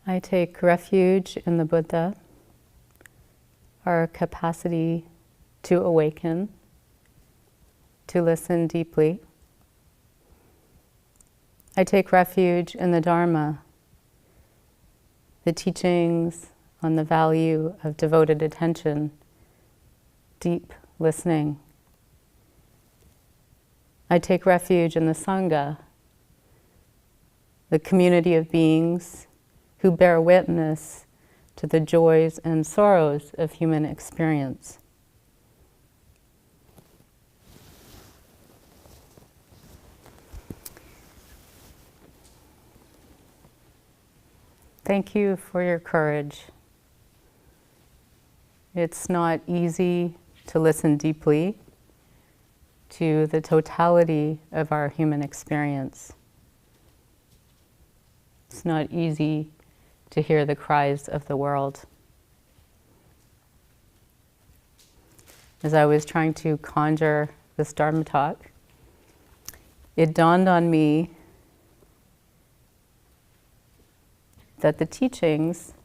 I take refuge in the Buddha, our capacity to awaken, to listen deeply. I take refuge in the Dharma, the teachings on the value of devoted attention, deep listening. I take refuge in the Sangha, the community of beings who bear witness to the joys and sorrows of human experience. Thank you for your courage. It's not easy to listen deeply to the totality of our human experience. It's not easy to hear the cries of the world. As I was trying to conjure this Dharma talk, it dawned on me that the teachings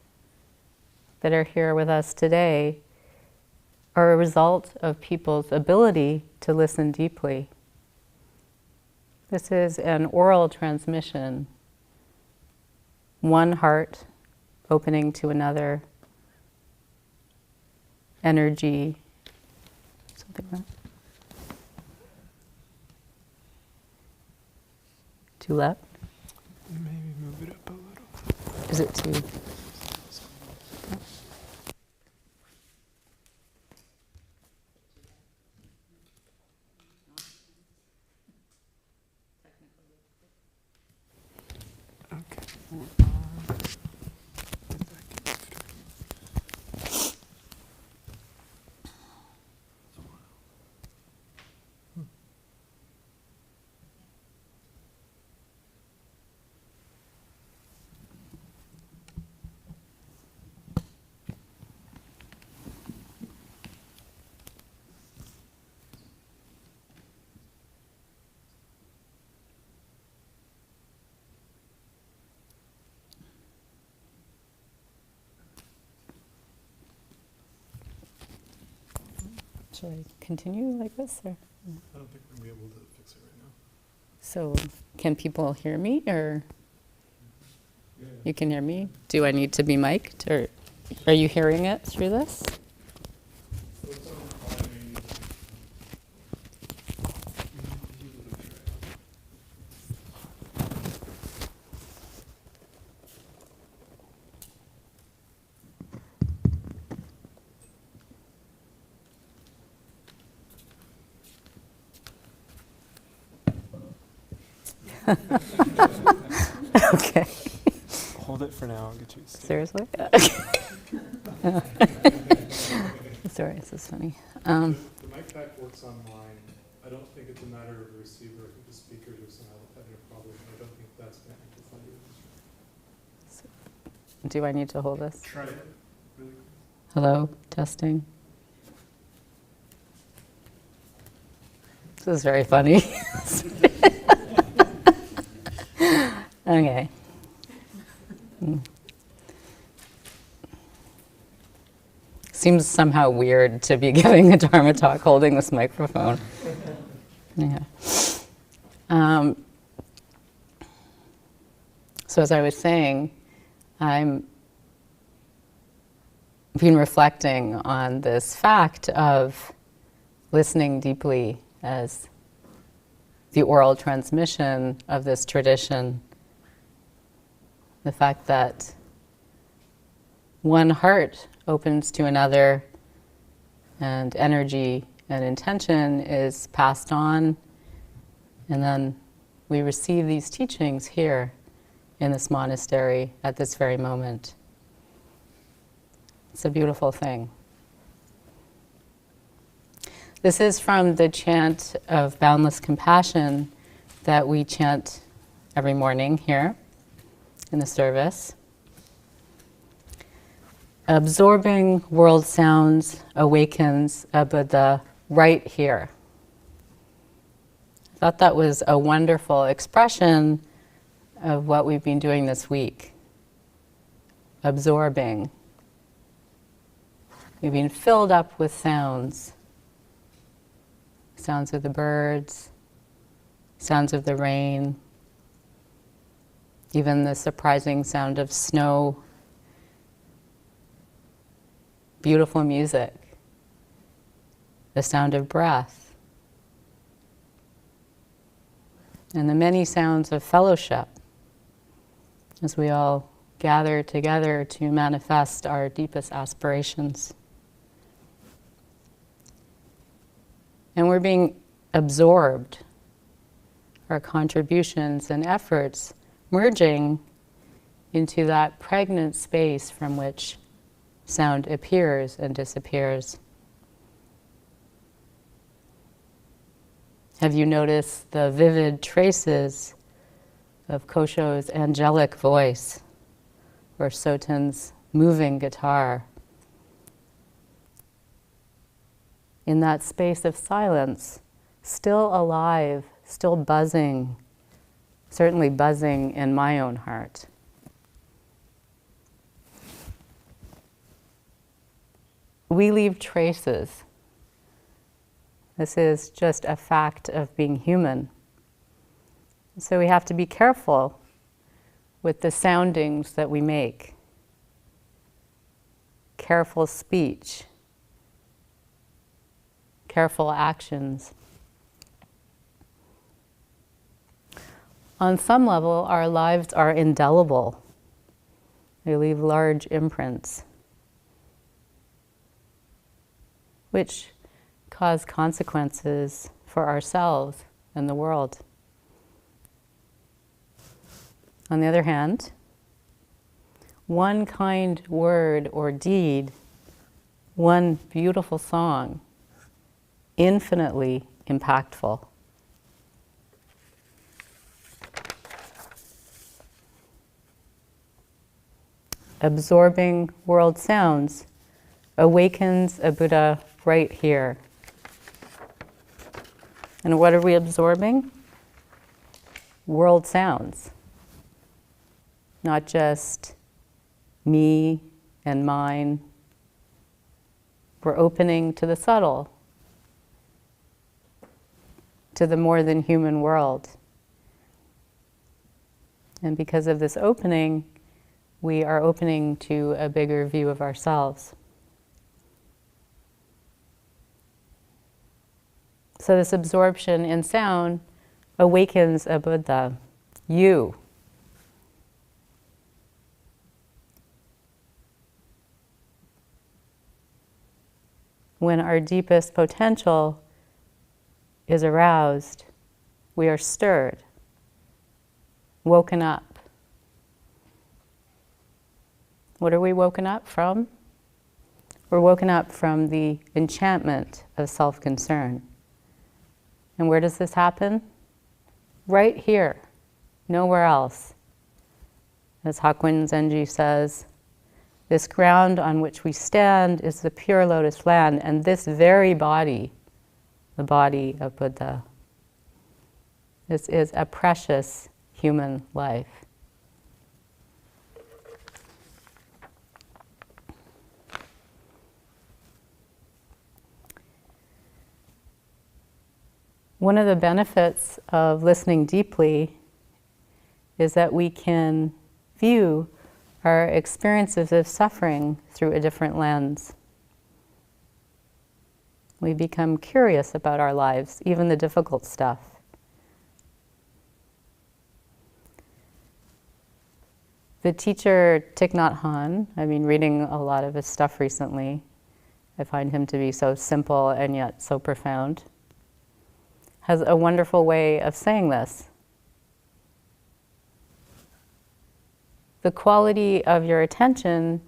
that are here with us today are a result of people's ability to listen deeply. This is an oral transmission, one heart opening to another, energy, something like that. Too loud? Maybe move it up a little. Is it too? Should I continue like this, or? I don't think we're going to be able to fix it right now. So, can people hear me, or you can hear me? Do I need to be mic'd, or are you hearing it through this? Okay. Hold it for now. I'll get you a stick. Seriously? Sorry, this is funny. The mic pack works online. I don't think it's a matter of the receiver. I think the speakers are somehow having a problem. I don't think that's going to amplify you. Do I need to hold this? Try it. Really quick. Hello, testing. This is very funny. Okay. Seems somehow weird to be giving a Dharma talk holding this microphone. Yeah. So as I was saying, I'm been reflecting on this fact of listening deeply as the oral transmission of this tradition. The fact that one heart opens to another and energy and intention is passed on, and then we receive these teachings here in this monastery at this very moment. It's a beautiful thing. This is from the chant of boundless compassion that we chant every morning here in the service. Absorbing world sounds awakens a Buddha right here. I thought that was a wonderful expression of what we've been doing this week. absorbing. You've been filled up with sounds. Sounds of the birds, sounds of the rain, even the surprising sound of snow, beautiful music, the sound of breath, and the many sounds of fellowship as we all gather together to manifest our deepest aspirations. And we're being absorbed, our contributions and efforts merging into that pregnant space from which sound appears and disappears. Have you noticed the vivid traces of Kosho's angelic voice or Soten's moving guitar? In that space of silence, still alive, still buzzing, certainly buzzing in my own heart. We leave traces. This is just a fact of being human. So we have to be careful with the soundings that we make. Careful speech. Careful actions. On some level, our lives are indelible. They leave large imprints, which cause consequences for ourselves and the world. On the other hand, one kind word or deed, one beautiful song, infinitely impactful. Absorbing world sounds awakens a Buddha right here. And what are we absorbing? World sounds. Not just me and mine. We're opening to the subtle, to the more than human world. And because of this opening, we are opening to a bigger view of ourselves. So this absorption in sound awakens a Buddha, you. When our deepest potential is aroused, we are stirred, woken up. What are we woken up from? We're woken up from the enchantment of self-concern. And where does this happen? Right here, nowhere else. As Hakuin Zenji says, this ground on which we stand is the pure lotus land, and this very body, the body of Buddha. This is a precious human life. One of the benefits of listening deeply is that we can view our experiences of suffering through a different lens. We become curious about our lives, even the difficult stuff. The teacher Thich Nhat Hanh, I've been reading a lot of his stuff recently. I find him to be so simple and yet so profound. Has a wonderful way of saying this. The quality of your attention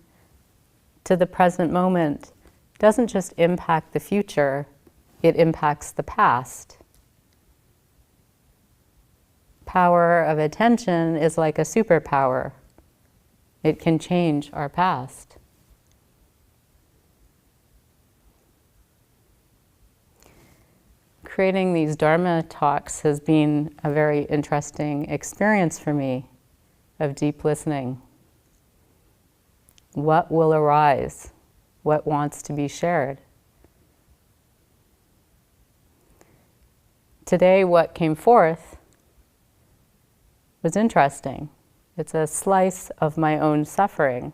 to the present moment doesn't just impact the future, it impacts the past. Power of attention is like a superpower. It can change our past. Creating these Dharma talks has been a very interesting experience for me of deep listening. What will arise? What wants to be shared? Today, what came forth was interesting. It's a slice of my own suffering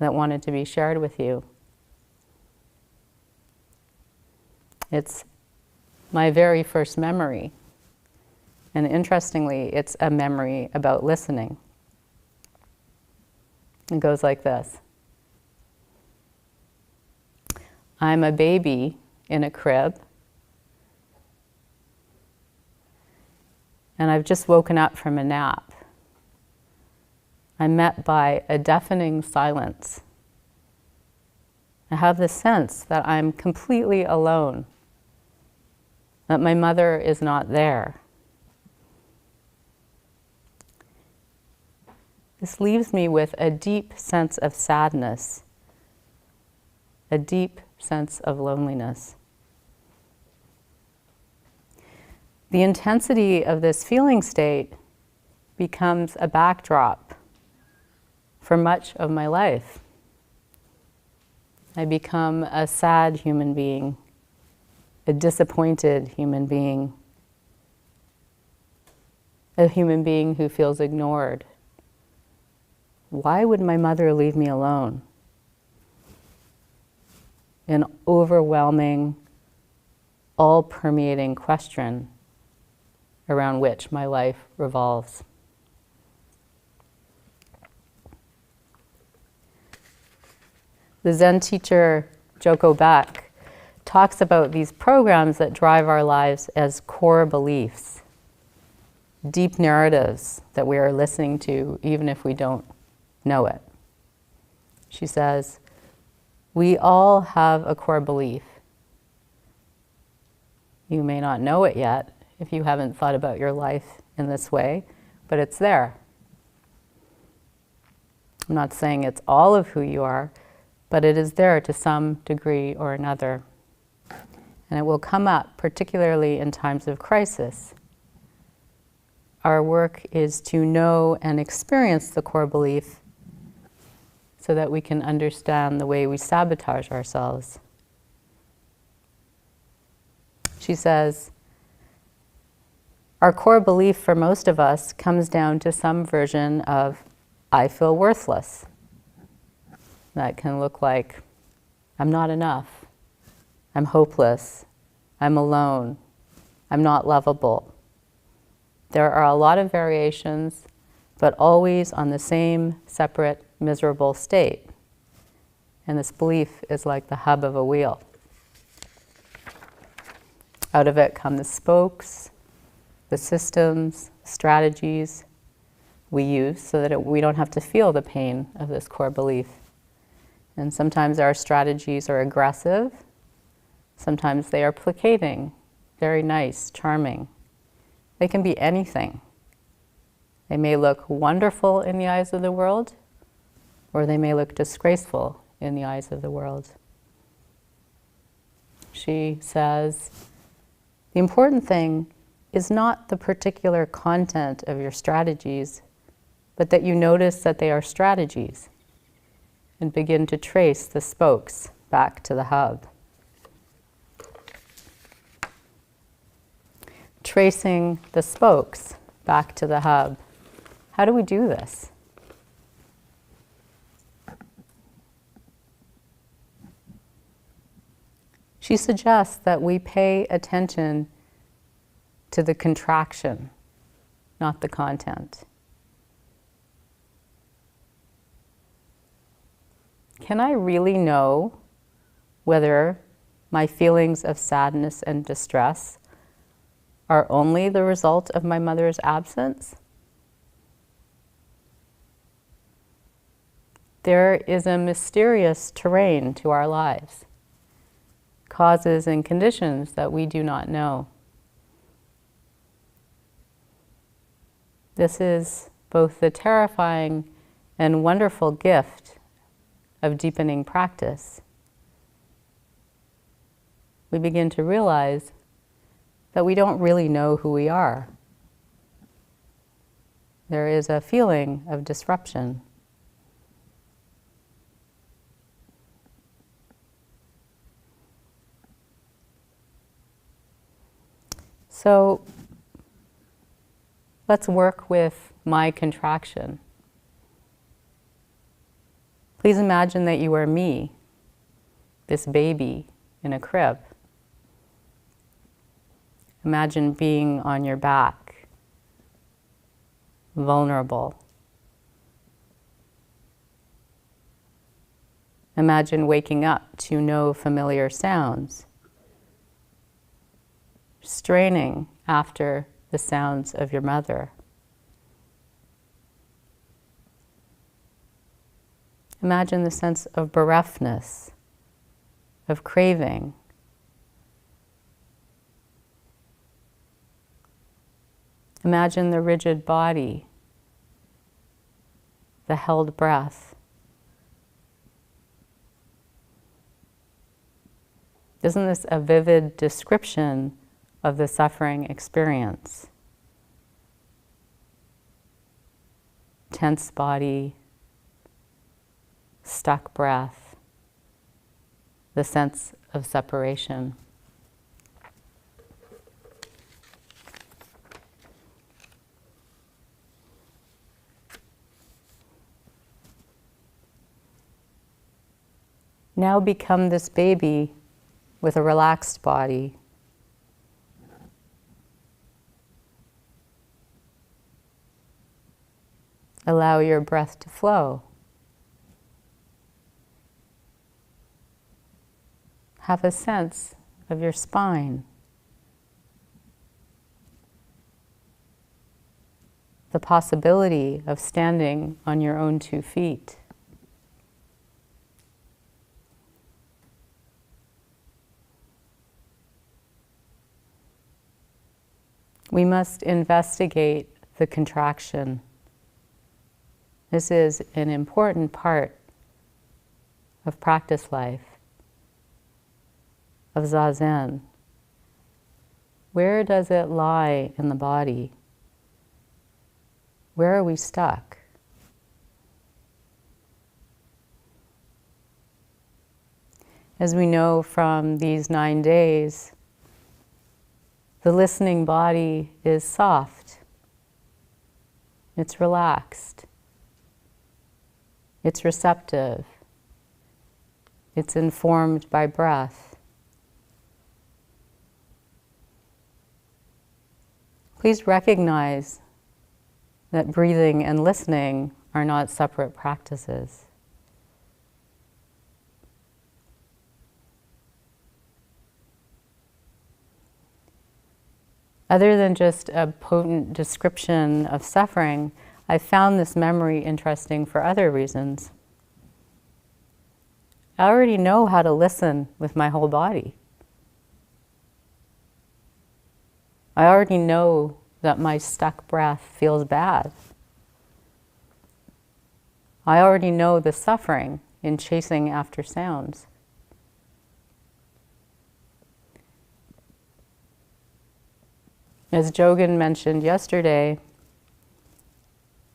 that wanted to be shared with you. It's my very first memory. And interestingly, it's a memory about listening. It goes like this. I'm a baby in a crib, and I've just woken up from a nap. I'm met by a deafening silence. I have the sense that I'm completely alone, that my mother is not there. This leaves me with a deep sense of sadness, a deep sense of loneliness. The intensity of this feeling state becomes a backdrop for much of my life. I become a sad human being, a disappointed human being, a human being who feels ignored. Why would my mother leave me alone? An overwhelming, all-permeating question around which my life revolves. The Zen teacher Joko Beck talks about these programs that drive our lives as core beliefs, deep narratives that we are listening to even if we don't know it. She says, we all have a core belief. You may not know it yet if you haven't thought about your life in this way, but it's there. I'm not saying it's all of who you are, but it is there to some degree or another. And it will come up, particularly in times of crisis. Our work is to know and experience the core belief so that we can understand the way we sabotage ourselves. She says, our core belief for most of us comes down to some version of, I feel worthless. That can look like, I'm not enough, I'm hopeless, I'm alone, I'm not lovable. There are a lot of variations, but always on the same separate, miserable state. And this belief is like the hub of a wheel. Out of it come the spokes, the systems, strategies we use so that we don't have to feel the pain of this core belief. And sometimes our strategies are aggressive, sometimes they are placating, very nice, charming. They can be anything. They may look wonderful in the eyes of the world, or they may look disgraceful in the eyes of the world. She says, the important thing is not the particular content of your strategies, but that you notice that they are strategies and begin to trace the spokes back to the hub. Tracing the spokes back to the hub. How do we do this? She suggests that we pay attention to the contraction, not the content. Can I really know whether my feelings of sadness and distress are only the result of my mother's absence? There is a mysterious terrain to our lives, causes and conditions that we do not know. This is both the terrifying and wonderful gift of deepening practice. We begin to realize that we don't really know who we are. There is a feeling of disruption. So let's work with my contraction. Please imagine that you are me, this baby in a crib. Imagine being on your back, vulnerable. Imagine waking up to no familiar sounds, straining after the sounds of your mother. Imagine the sense of bereftness, of craving. Imagine the rigid body, the held breath. Isn't this a vivid description of the suffering experience? Tense body, stuck breath, the sense of separation. Now become this baby with a relaxed body. Allow your breath to flow. Have a sense of your spine. The possibility of standing on your own 2 feet. We must investigate the contraction. This is an important part of practice life, of Zazen. Where does it lie in the body? Where are we stuck? As we know from these 9 days, the listening body is soft, it's relaxed, it's receptive, it's informed by breath. Please recognize that breathing and listening are not separate practices. Other than just a potent description of suffering, I found this memory interesting for other reasons. I already know how to listen with my whole body. I already know that my stuck breath feels bad. I already know the suffering in chasing after sounds. As Jogan mentioned yesterday,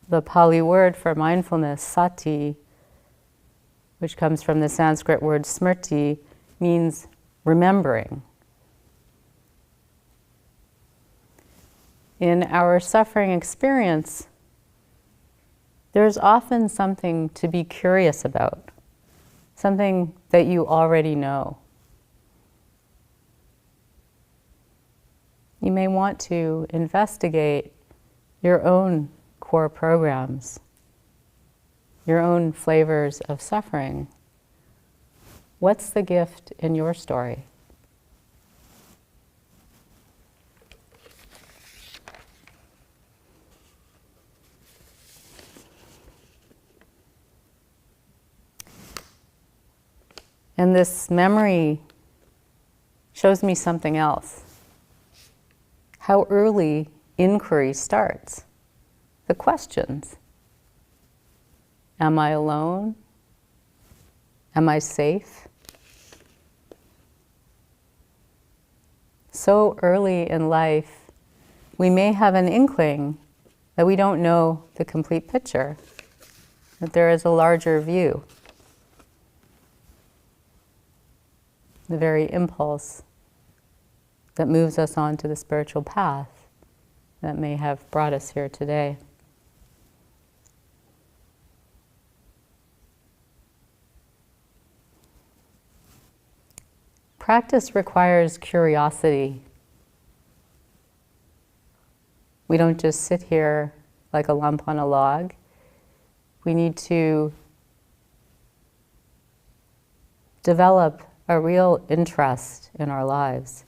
the Pali word for mindfulness, sati, which comes from the Sanskrit word smrti, means remembering. In our suffering experience, there's often something to be curious about, something that you already know. You may want to investigate your own core programs, your own flavors of suffering. What's the gift in your story? And this memory shows me something else. How early inquiry starts. The questions. Am I alone? Am I safe? So early in life, we may have an inkling that we don't know the complete picture, that there is a larger view. The very impulse that moves us on to the spiritual path that may have brought us here today. Practice requires curiosity. We don't just sit here like a lump on a log. We need to develop a real interest in our lives.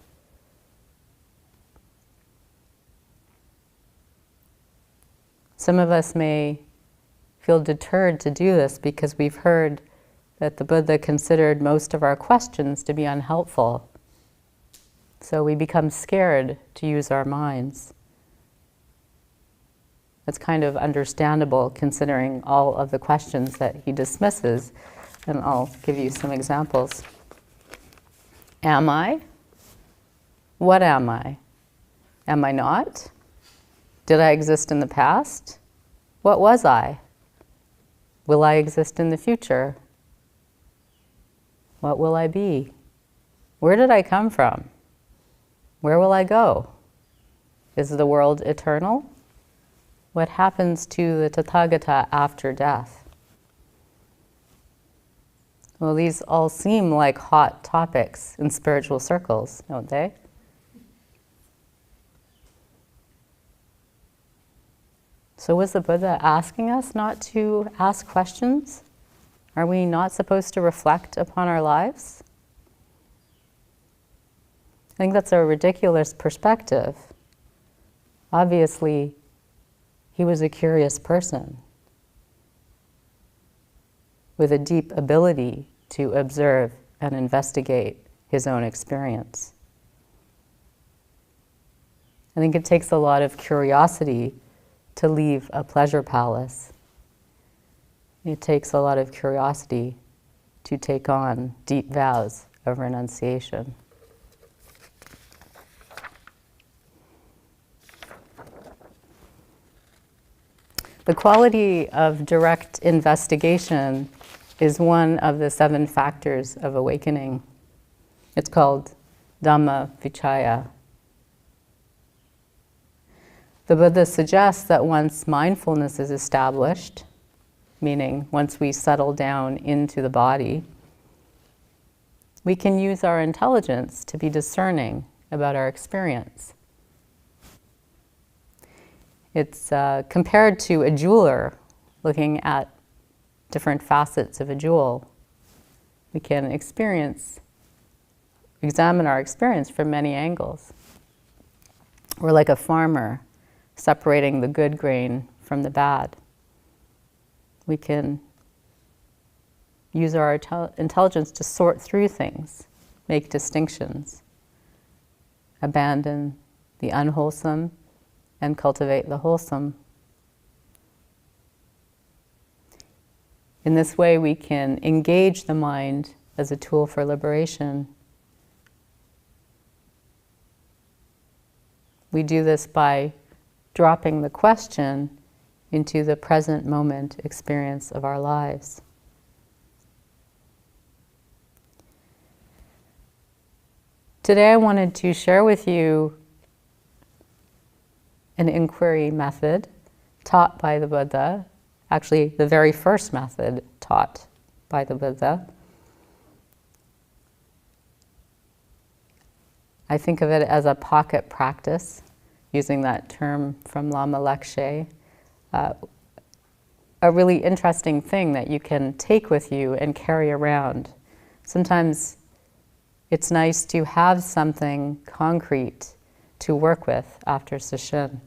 Some of us may feel deterred to do this because we've heard that the Buddha considered most of our questions to be unhelpful. So we become scared to use our minds. That's kind of understandable considering all of the questions that he dismisses. And I'll give you some examples. Am I? What am I? Am I not? Did I exist in the past? What was I? Will I exist in the future? What will I be? Where did I come from? Where will I go? Is the world eternal? What happens to the Tathagata after death? Well, these all seem like hot topics in spiritual circles, don't they? So was the Buddha asking us not to ask questions? Are we not supposed to reflect upon our lives? I think that's a ridiculous perspective. Obviously, he was a curious person with a deep ability to observe and investigate his own experience. I think it takes a lot of curiosity to leave a pleasure palace. It takes a lot of curiosity to take on deep vows of renunciation. The quality of direct investigation is one of the 7 factors of awakening. It's called Dhamma Vichaya. The Buddha suggests that once mindfulness is established, meaning once we settle down into the body, we can use our intelligence to be discerning about our experience. It's compared to a jeweler looking at different facets of a jewel. We can examine our experience from many angles. We're like a farmer separating the good grain from the bad. We can use our intelligence to sort through things, make distinctions, abandon the unwholesome, and cultivate the wholesome. In this way, we can engage the mind as a tool for liberation. We do this by dropping the question into the present moment experience of our lives. Today I wanted to share with you an inquiry method taught by the Buddha, actually the very first method taught by the Buddha. I think of it as a pocket practice, using that term from Lama Lakshe. A really interesting thing that you can take with you and carry around. Sometimes it's nice to have something concrete to work with after Sesshin.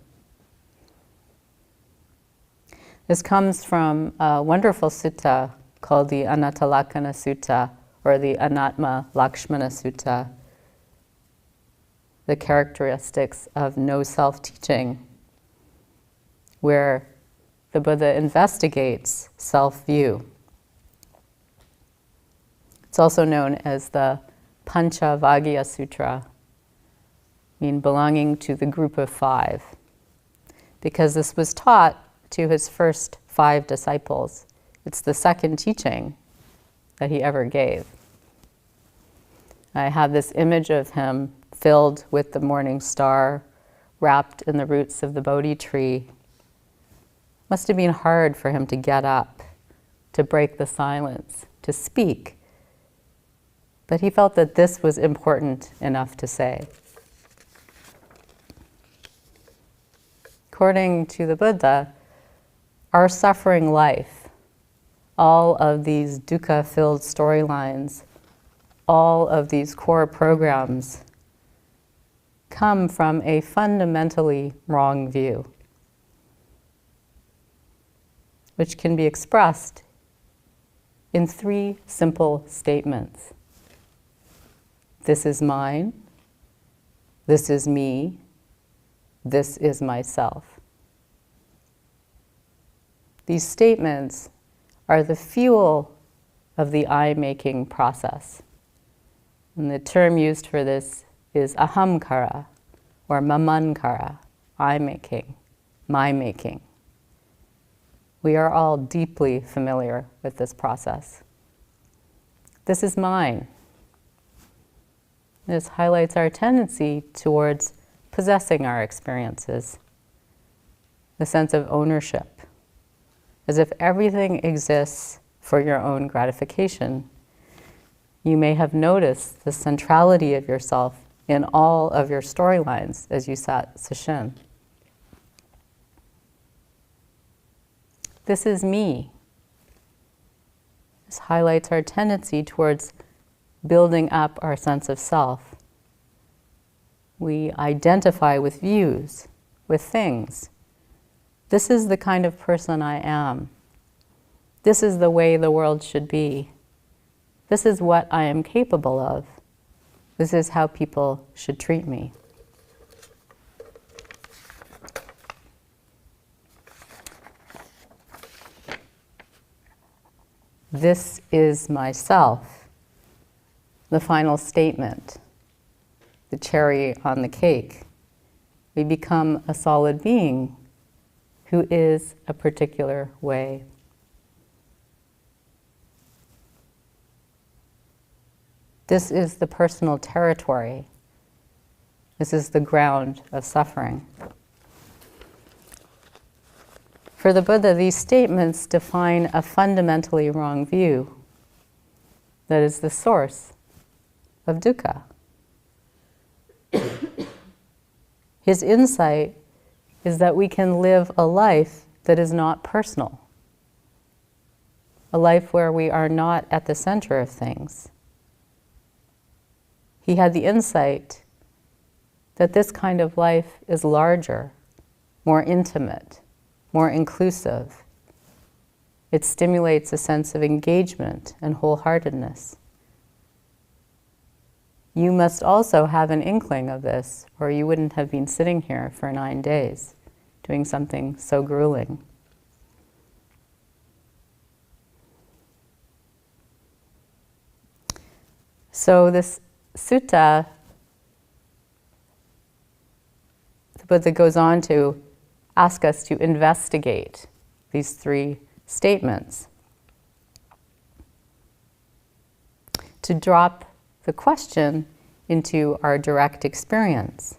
This comes from a wonderful sutta called the Anattalakkhana Sutta, or the Anatma Lakshmana Sutta, the characteristics of no self-teaching, where the Buddha investigates self-view. It's also known as the Panchavagya Sutra, meaning belonging to the group of 5, because this was taught to his first 5 disciples. It's the second teaching that he ever gave. I have this image of him filled with the morning star, wrapped in the roots of the Bodhi tree. Must have been hard for him to get up, to break the silence, to speak. But he felt that this was important enough to say. According to the Buddha, our suffering life, all of these dukkha-filled storylines, all of these core programs come from a fundamentally wrong view, which can be expressed in 3 simple statements. This is mine, this is me, this is myself. These statements are the fuel of the I-making process. And the term used for this is ahamkara, or mamankara, I-making, my-making. We are all deeply familiar with this process. This is mine. This highlights our tendency towards possessing our experiences, the sense of ownership, as if everything exists for your own gratification. You may have noticed the centrality of yourself in all of your storylines as you sat Sesshin. This is me. This highlights our tendency towards building up our sense of self. We identify with views, with things. This is the kind of person I am. This is the way the world should be. This is what I am capable of. This is how people should treat me. This is myself. The final statement, the cherry on the cake. We become a solid being who is a particular way. This is the personal territory. This is the ground of suffering. For the Buddha, these statements define a fundamentally wrong view that is the source of dukkha. His insight is that we can live a life that is not personal, a life where we are not at the center of things. He had the insight that this kind of life is larger, more intimate, more inclusive. It stimulates a sense of engagement and wholeheartedness. You must also have an inkling of this, or you wouldn't have been sitting here for 9 days doing something so grueling. So this sutta, the Buddha goes on to ask us to investigate these 3 statements, to drop the question into our direct experience.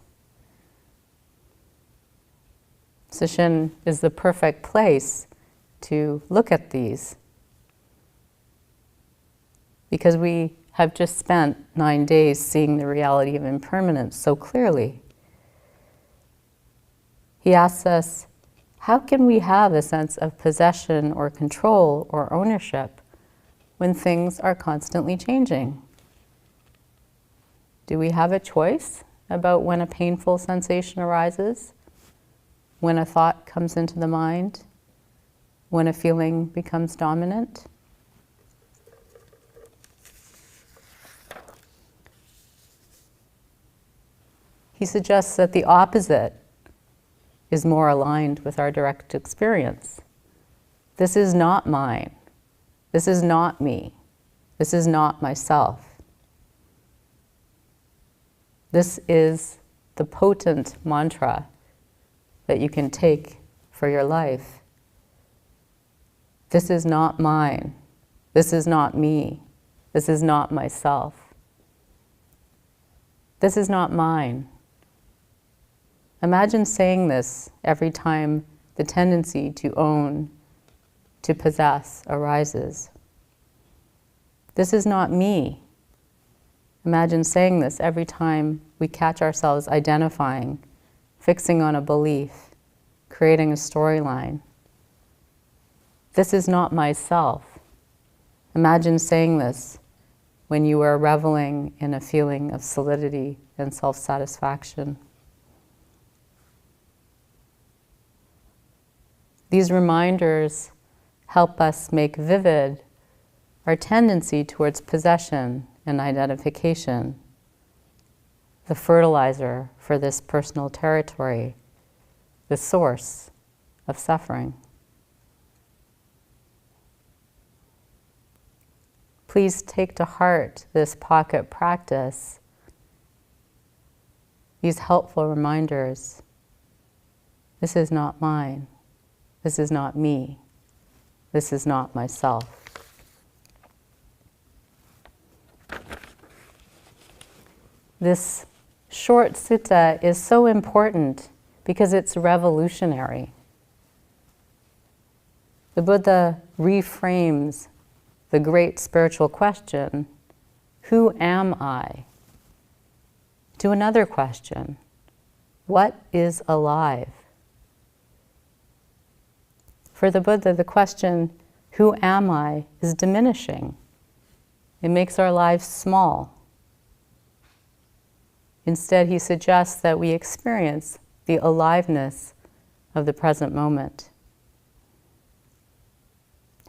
Sesshin is the perfect place to look at these, because we have just spent 9 days seeing the reality of impermanence so clearly. He asks us, how can we have a sense of possession or control or ownership when things are constantly changing? Do we have a choice about when a painful sensation arises, when a thought comes into the mind, when a feeling becomes dominant? He suggests that the opposite is more aligned with our direct experience. This is not mine. This is not me. This is not myself. This is the potent mantra that you can take for your life. This is not mine. This is not me. This is not myself. This is not mine. Imagine saying this every time the tendency to own, to possess arises. This is not me. Imagine saying this every time we catch ourselves identifying, fixing on a belief, creating a storyline. This is not myself. Imagine saying this when you are reveling in a feeling of solidity and self-satisfaction. These reminders help us make vivid our tendency towards possession and identification, the fertilizer for this personal territory, the source of suffering. Please take to heart this pocket practice, these helpful reminders. This is not mine. This is not me. This is not myself. This short sutta is so important because it's revolutionary. The Buddha reframes the great spiritual question, who am I? To another question, what is alive? For the Buddha, the question, who am I, is diminishing. It makes our lives small. Instead, he suggests that we experience the aliveness of the present moment.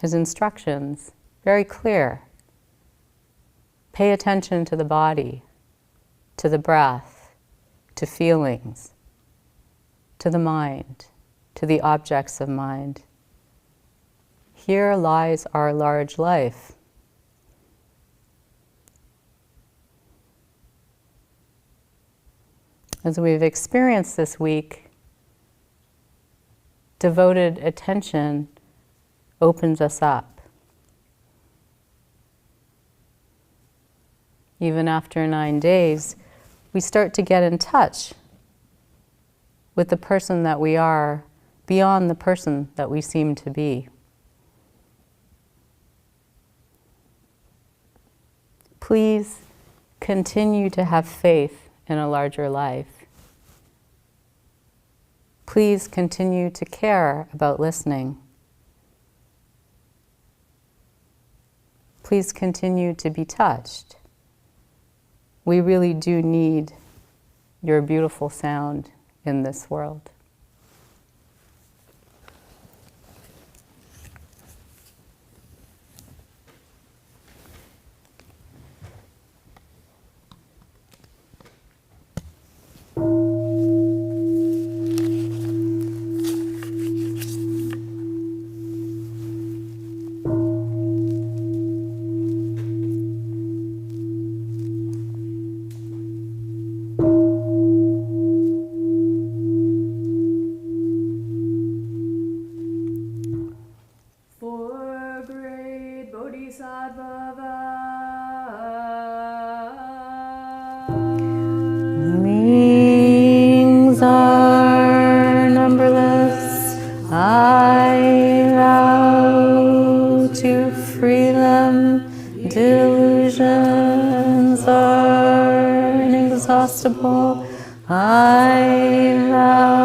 His instructions, very clear. Pay attention to the body, to the breath, to feelings, to the mind, to the objects of mind. Here lies our large life. As we've experienced this week, devoted attention opens us up. Even after 9 days, we start to get in touch with the person that we are beyond the person that we seem to be. Please continue to have faith in a larger life. Please continue to care about listening. Please continue to be touched. We really do need your beautiful sound in this world. Beings are numberless. I vow to free them. Delusions are inexhaustible. I vow